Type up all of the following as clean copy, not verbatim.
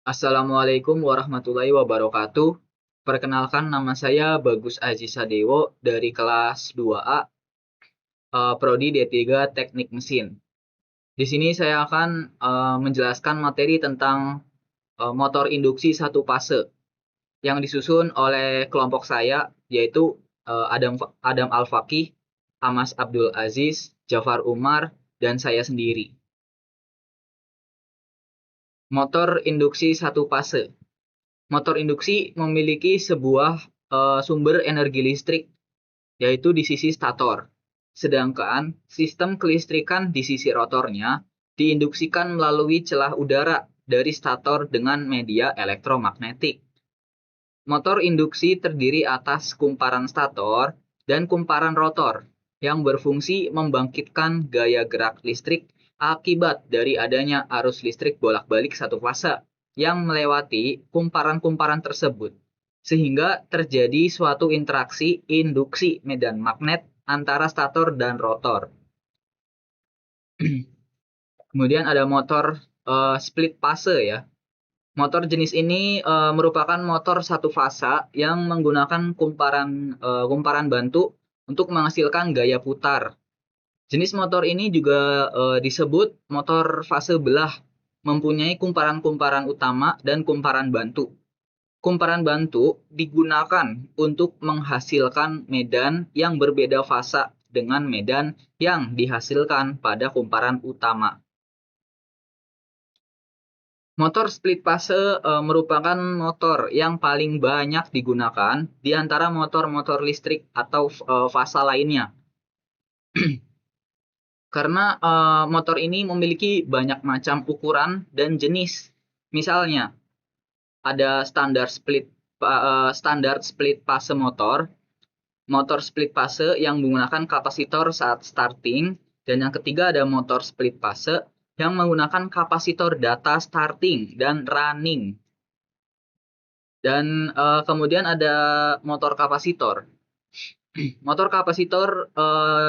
Assalamualaikum warahmatullahi wabarakatuh. Perkenalkan nama saya Bagus Aziz Sadewo dari kelas 2A, Prodi D3 Teknik Mesin. Di sini saya akan menjelaskan materi tentang motor induksi satu fase yang disusun oleh kelompok saya, yaitu Adam Al-Fakih, Amas Abdul Aziz, Jafar Umar, dan saya sendiri. Motor induksi satu fase. Motor induksi memiliki sebuah sumber energi listrik, yaitu di sisi stator. Sedangkan sistem kelistrikan di sisi rotornya diinduksikan melalui celah udara dari stator dengan media elektromagnetik. Motor induksi terdiri atas kumparan stator dan kumparan rotor yang berfungsi membangkitkan gaya gerak listrik akibat dari adanya arus listrik bolak-balik satu fase yang melewati kumparan-kumparan tersebut, sehingga terjadi suatu interaksi induksi medan magnet antara stator dan rotor. Kemudian ada motor split fase ya. Motor jenis ini merupakan motor satu fasa yang menggunakan kumparan bantu untuk menghasilkan gaya putar. Jenis motor ini juga disebut motor fase belah, mempunyai kumparan-kumparan utama dan kumparan bantu. Kumparan bantu digunakan untuk menghasilkan medan yang berbeda fasa dengan medan yang dihasilkan pada kumparan utama. Motor split fase merupakan motor yang paling banyak digunakan di antara motor-motor listrik atau fasa lainnya. Karena motor ini memiliki banyak macam ukuran dan jenis. Misalnya, ada standar split fase motor split fase yang menggunakan kapasitor saat starting, dan yang ketiga ada motor split fase yang menggunakan kapasitor data starting dan running. Dan kemudian ada motor kapasitor. Motor kapasitor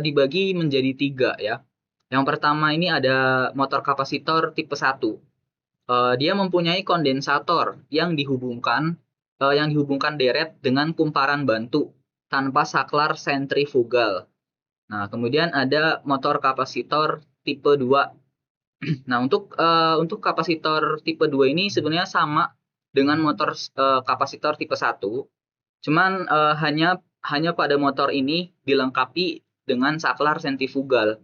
dibagi menjadi 3 ya. Yang pertama ini ada motor kapasitor tipe 1. Dia mempunyai kondensator yang dihubungkan deret dengan kumparan bantu tanpa saklar sentrifugal. Nah, kemudian ada motor kapasitor tipe 2. Nah, untuk kapasitor tipe 2 ini sebenarnya sama dengan motor kapasitor tipe 1. Cuman hanya pada motor ini dilengkapi dengan saklar sentrifugal.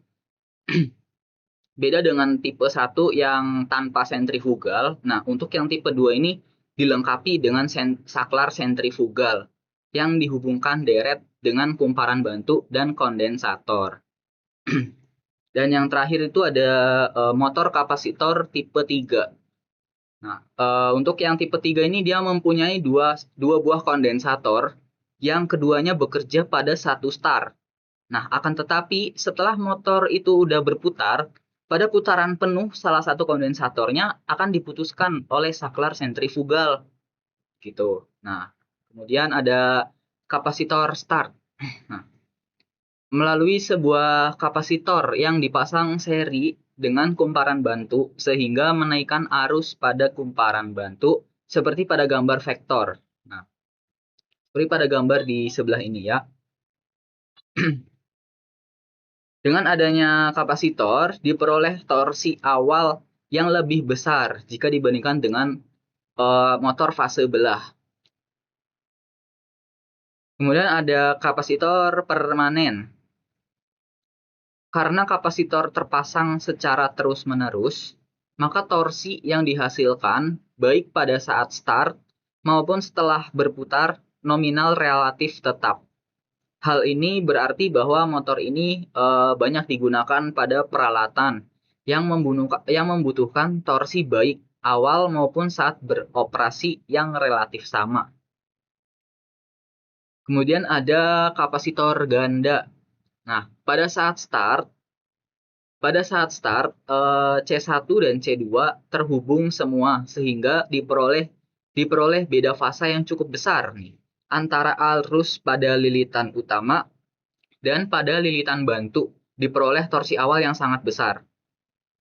Beda dengan tipe 1 yang tanpa sentrifugal. Nah, untuk yang tipe 2 ini dilengkapi dengan saklar sentrifugal yang dihubungkan deret dengan kumparan bantu dan kondensator. Dan yang terakhir itu ada motor kapasitor tipe 3. Nah, untuk yang tipe 3 ini dia mempunyai dua buah kondensator yang keduanya bekerja pada satu star. Nah, akan tetapi setelah motor itu udah berputar, pada putaran penuh salah satu kondensatornya akan diputuskan oleh saklar sentrifugal. Gitu. Nah, kemudian ada kapasitor start. Nah, melalui sebuah kapasitor yang dipasang seri dengan kumparan bantu sehingga menaikkan arus pada kumparan bantu seperti pada gambar vektor. Nah, seperti pada gambar di sebelah ini ya. Dengan adanya kapasitor diperoleh torsi awal yang lebih besar jika dibandingkan dengan motor fase belah. Kemudian ada kapasitor permanen. Karena kapasitor terpasang secara terus-menerus, maka torsi yang dihasilkan baik pada saat start maupun setelah berputar nominal relatif tetap. Hal ini berarti bahwa motor ini banyak digunakan pada peralatan yang membutuhkan torsi baik awal maupun saat beroperasi yang relatif sama. Kemudian ada kapasitor ganda. Nah, pada saat start C1 dan C2 terhubung semua sehingga diperoleh beda fasa yang cukup besar nih antara arus pada lilitan utama dan pada lilitan bantu diperoleh torsi awal yang sangat besar.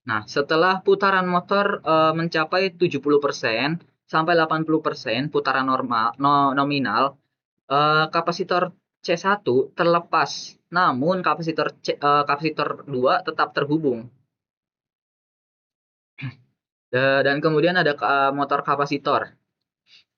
Nah, setelah putaran motor mencapai 70%, sampai 80% putaran normal nominal, kapasitor C1 terlepas, namun kapasitor 2 tetap terhubung. Dan kemudian ada motor kapasitor.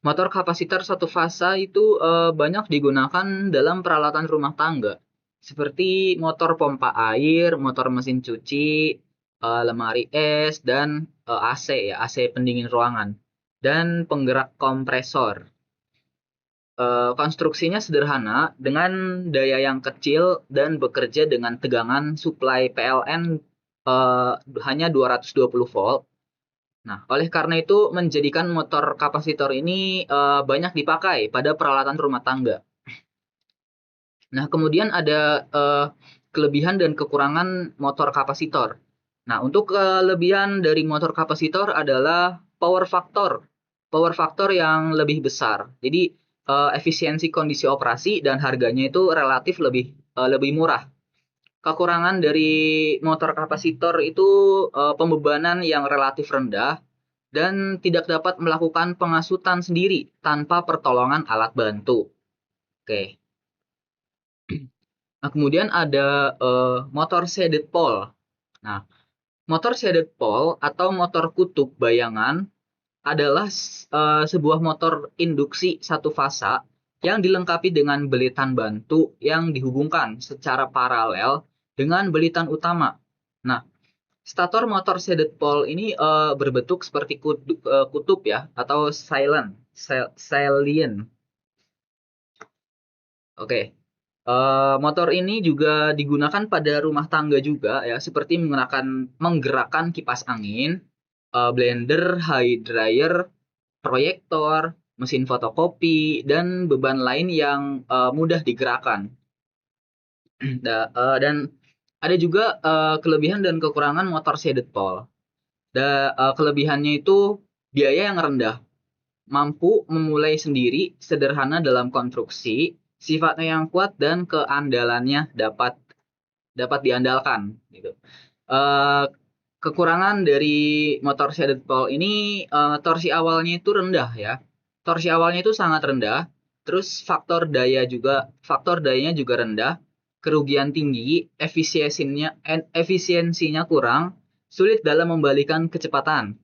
Motor kapasitor satu fasa itu banyak digunakan dalam peralatan rumah tangga, seperti motor pompa air, motor mesin cuci, lemari es, dan AC ya, AC pendingin ruangan, dan penggerak kompresor. Konstruksinya sederhana dengan daya yang kecil dan bekerja dengan tegangan suplai PLN hanya 220 volt. Nah, oleh karena itu menjadikan motor kapasitor ini banyak dipakai pada peralatan rumah tangga. Nah, kemudian ada kelebihan dan kekurangan motor kapasitor. Nah, untuk kelebihan dari motor kapasitor adalah power factor. Power factor yang lebih besar. Jadi, efisiensi kondisi operasi dan harganya itu relatif lebih murah. Kekurangan dari motor kapasitor itu pembebanan yang relatif rendah dan tidak dapat melakukan pengasutan sendiri tanpa pertolongan alat bantu. Oke. Nah, kemudian ada motor shaded pole. Nah, motor shaded pole atau motor kutub bayangan adalah sebuah motor induksi satu fasa yang dilengkapi dengan belitan bantu yang dihubungkan secara paralel dengan belitan utama. Nah, stator motor shaded pole ini berbentuk seperti kutub ya, atau salient. Oke. Motor ini juga digunakan pada rumah tangga juga ya, seperti menggerakkan kipas angin, blender, hair dryer, proyektor, mesin fotokopi, dan beban lain yang mudah digerakkan. Dan ada juga kelebihan dan kekurangan motor shaded pole. Kelebihannya itu biaya yang rendah, mampu memulai sendiri, sederhana dalam konstruksi, sifatnya yang kuat dan keandalannya dapat diandalkan gitu. Kekurangan dari motor shaded pole ini torsi awalnya itu rendah ya. Torsi awalnya itu sangat rendah, terus faktor dayanya juga rendah, kerugian tinggi, efisiensinya kurang, sulit dalam membalikan kecepatan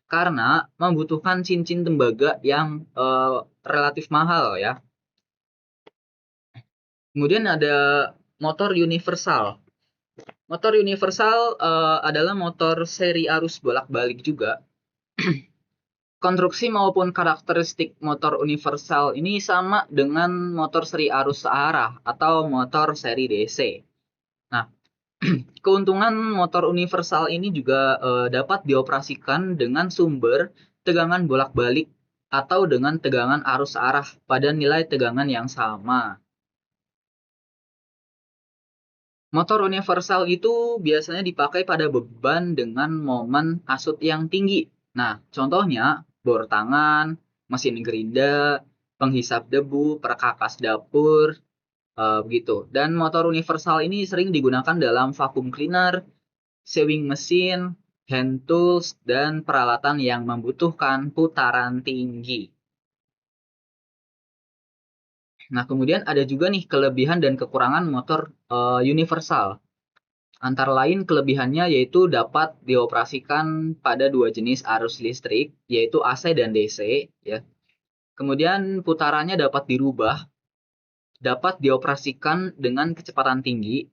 karena membutuhkan cincin tembaga yang relatif mahal ya. Kemudian ada motor universal. Motor universal adalah motor seri arus bolak-balik juga. Konstruksi maupun karakteristik motor universal ini sama dengan motor seri arus searah atau motor seri DC. Nah, keuntungan motor universal ini juga dapat dioperasikan dengan sumber tegangan bolak-balik atau dengan tegangan arus searah pada nilai tegangan yang sama. Motor universal itu biasanya dipakai pada beban dengan momen asut yang tinggi. Nah, contohnya bor tangan, mesin gerinda, penghisap debu, perkakas dapur, begitu. Dan motor universal ini sering digunakan dalam vacuum cleaner, sewing mesin, hand tools, dan peralatan yang membutuhkan putaran tinggi. Nah, kemudian ada juga nih kelebihan dan kekurangan motor universal. Antara lain kelebihannya yaitu dapat dioperasikan pada dua jenis arus listrik, yaitu AC dan DC. Ya. Kemudian putarannya dapat dirubah, dapat dioperasikan dengan kecepatan tinggi,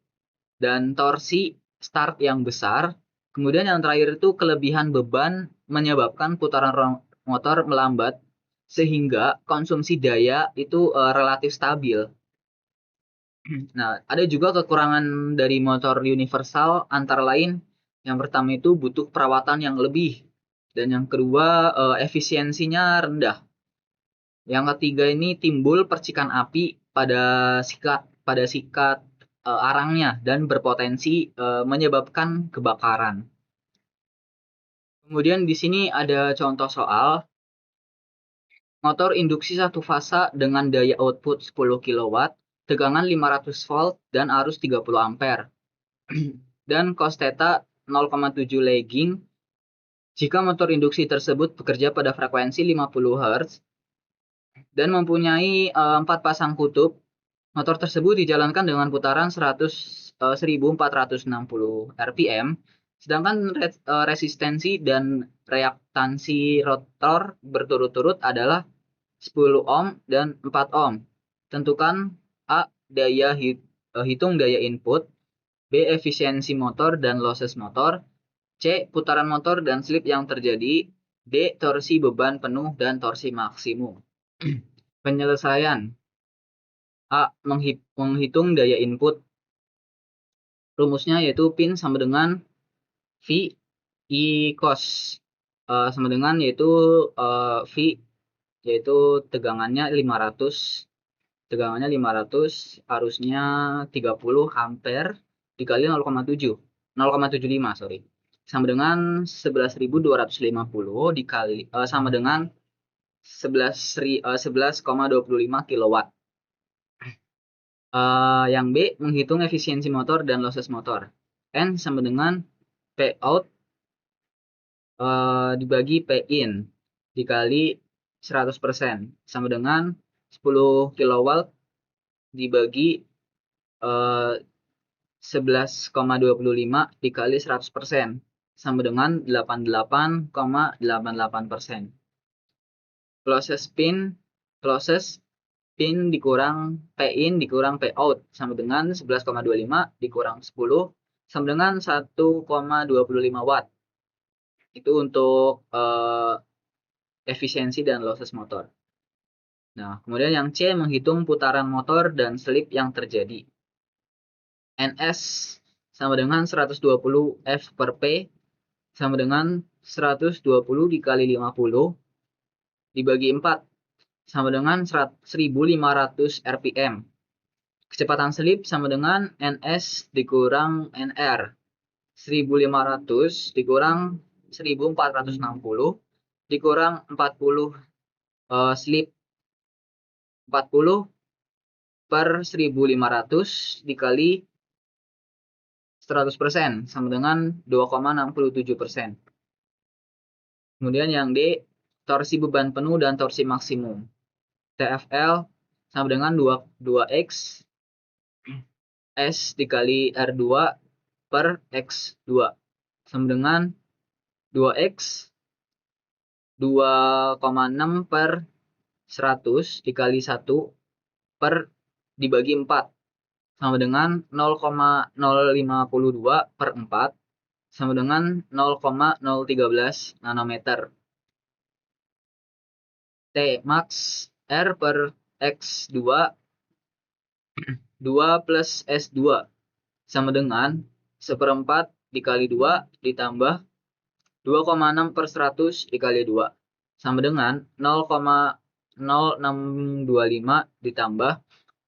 dan torsi start yang besar. Kemudian yang terakhir itu kelebihan beban menyebabkan putaran motor melambat, sehingga konsumsi daya itu relatif stabil. Nah, ada juga kekurangan dari motor universal, antara lain yang pertama itu butuh perawatan yang lebih, dan yang kedua efisiensinya rendah. Yang ketiga ini timbul percikan api pada sikat arangnya dan berpotensi menyebabkan kebakaran. Kemudian di sini ada contoh soal motor induksi satu fasa dengan daya output 10 kW, tegangan 500 volt dan arus 30 ampere. Dan cos theta 0,7 lagging Jika motor induksi tersebut bekerja pada frekuensi 50 Hz dan mempunyai 4 pasang kutub, motor tersebut dijalankan dengan putaran 1460 rpm, sedangkan resistensi dan reaktansi rotor berturut-turut adalah 10 ohm dan 4 ohm. Tentukan A. Hitung daya input, B. Efisiensi motor dan losses motor, C. Putaran motor dan slip yang terjadi, D. Torsi beban penuh dan torsi maksimum. Penyelesaian A. Menghitung daya input. Rumusnya yaitu pin sama dengan V I cos sama dengan yaitu V yaitu tegangannya 500, arusnya 30 ampere dikali 0,75 sorry, sama dengan 11.250 dikali sama dengan 11,25 kilowatt. Yang B, menghitung efisiensi motor dan losses motor. N sama dengan P out dibagi P in dikali 100% sama dengan 10 kilowatt dibagi 11,25 dikali 100% sama dengan 88,88%. Closest pin dikurang P in dikurang P out sama dengan 11,25 dikurang 10 sama dengan 1,25 watt. Itu untuk efisiensi dan losses motor. Nah, kemudian yang C, menghitung putaran motor dan slip yang terjadi. NS sama dengan 120 F per P sama dengan 120 dikali 50 dibagi 4 sama dengan 1500 rpm. Kecepatan slip sama dengan NS dikurang NR. 1500 dikurang 1460 dikurang 40 slip 40 per 1500 dikali 100% sama dengan 2,67%. Kemudian yang D, torsi beban penuh dan torsi maksimum. TFL sama dengan 2X S dikali R2 per X2 sama dengan 2X 2,6 per 100 dikali 1 per dibagi 4 sama dengan 0,052 per 4 sama dengan 0,013 nanometer. T max R per X2 2 plus S2 sama dengan 1/4 dikali 2 ditambah 2,6 per 100 dikali 2 sama dengan 0,0625 ditambah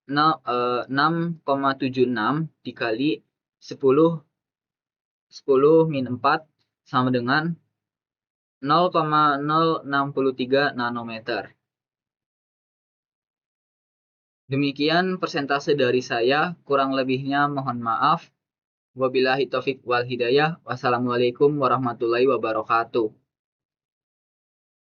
6,76 dikali 10 min 4 sama dengan 0,063 nanometer. Demikian persentase dari saya, kurang lebihnya mohon maaf. Wabillahi taufik wal hidayah. Wassalamualaikum warahmatullahi wabarakatuh.